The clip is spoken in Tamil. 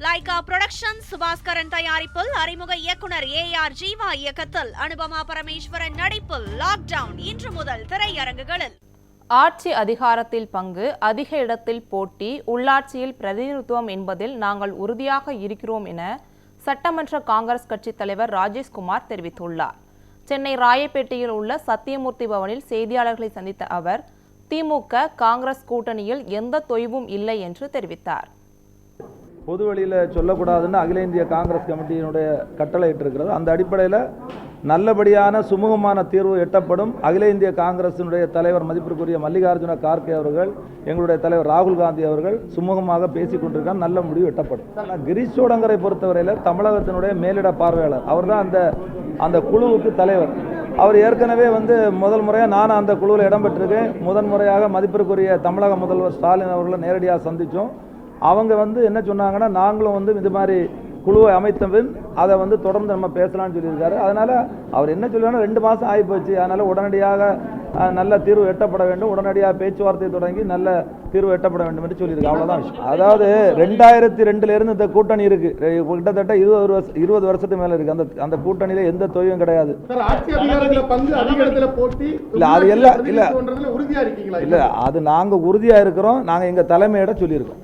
லைகா புரொடக்ஷன் சுபாஸ்கரன் தயாரிப்பில் அறிமுக இயக்குனர் AR ஜீவா இயக்கத்தில் அனுபமா பரமேஸ்வரன் நடிப்பில் லாக்டவுன் இன்று முதல் திரையரங்குகளில். ஆட்சி அதிகாரத்தில் பங்கு, அதிக இடத்தில் போட்டி, உள்ளாட்சியில் பிரதிநிதித்துவம் என்பதில் நாங்கள் உறுதியாக இருக்கிறோம் என சட்டமன்ற காங்கிரஸ் கட்சி தலைவர் ராஜேஷ்குமார் தெரிவித்துள்ளார். சென்னை ராயப்பேட்டையில் உள்ள சத்தியமூர்த்தி பவனில் செய்தியாளர்களை சந்தித்த அவர், திமுக காங்கிரஸ் கூட்டணியில் எந்த தொய்வும் இல்லை என்று தெரிவித்தார். பொது வழியில் சொல்லக்கூடாதுன்னு அகில இந்திய காங்கிரஸ் கமிட்டியினுடைய கட்டளை இட்டிருக்கிறது. அந்த அடிப்படையில் நல்லபடியான சுமூகமான தீர்வு எட்டப்படும். அகில இந்திய காங்கிரசினுடைய தலைவர் மதிப்பிற்குரிய மல்லிகார்ஜுன கார்கே அவர்கள், எங்களுடைய தலைவர் ராகுல் காந்தி அவர்கள் சுமூகமாக பேசிக் கொண்டிருக்காங்க. நல்ல முடிவு எட்டப்படும். ஆனால் கிரீஷ் சோடங்கரை பொறுத்தவரையில் தமிழகத்தினுடைய மேலிட பார்வையாளர், அவர் தான் அந்த குழுவுக்கு தலைவர். அவர் ஏற்கனவே முதல் முறையாக நான் அந்த குழுவில் இடம்பெற்றிருக்கேன். முதன் முறையாக மதிப்பிற்குரிய தமிழக முதல்வர் ஸ்டாலின் அவர்களை நேரடியாக சந்தித்தோம். அவங்க என்ன சொன்னாங்கன்னா, நாங்களும் இது மாதிரி குழுவை அமைத்த பின் அதை தொடர்ந்து நம்ம பேசலாம்னு சொல்லியிருக்காரு. அதனால் அவர் என்ன சொல்லுவாங்கன்னா, 2 மாதம் ஆகிப்போச்சு, அதனால் உடனடியாக நல்ல தீர்வு எட்டப்பட வேண்டும், உடனடியாக பேச்சுவார்த்தை தொடங்கி நல்ல தீர்வு எட்டப்பட வேண்டும் என்று சொல்லியிருக்கு. அவ்வளோதான் விஷயம். அதாவது 2002 இந்த கூட்டணி இருக்கு, கிட்டத்தட்ட 20 வருஷத்துக்கு மேலே இருக்கு. அந்த கூட்டணியில எந்த தொய்வும் கிடையாது. இல்லை அது எல்லாம் இல்லை, அது நாங்கள் உறுதியாக இருக்கிறோம். நாங்கள் எங்கள் தலைமையிட சொல்லியிருக்கோம்.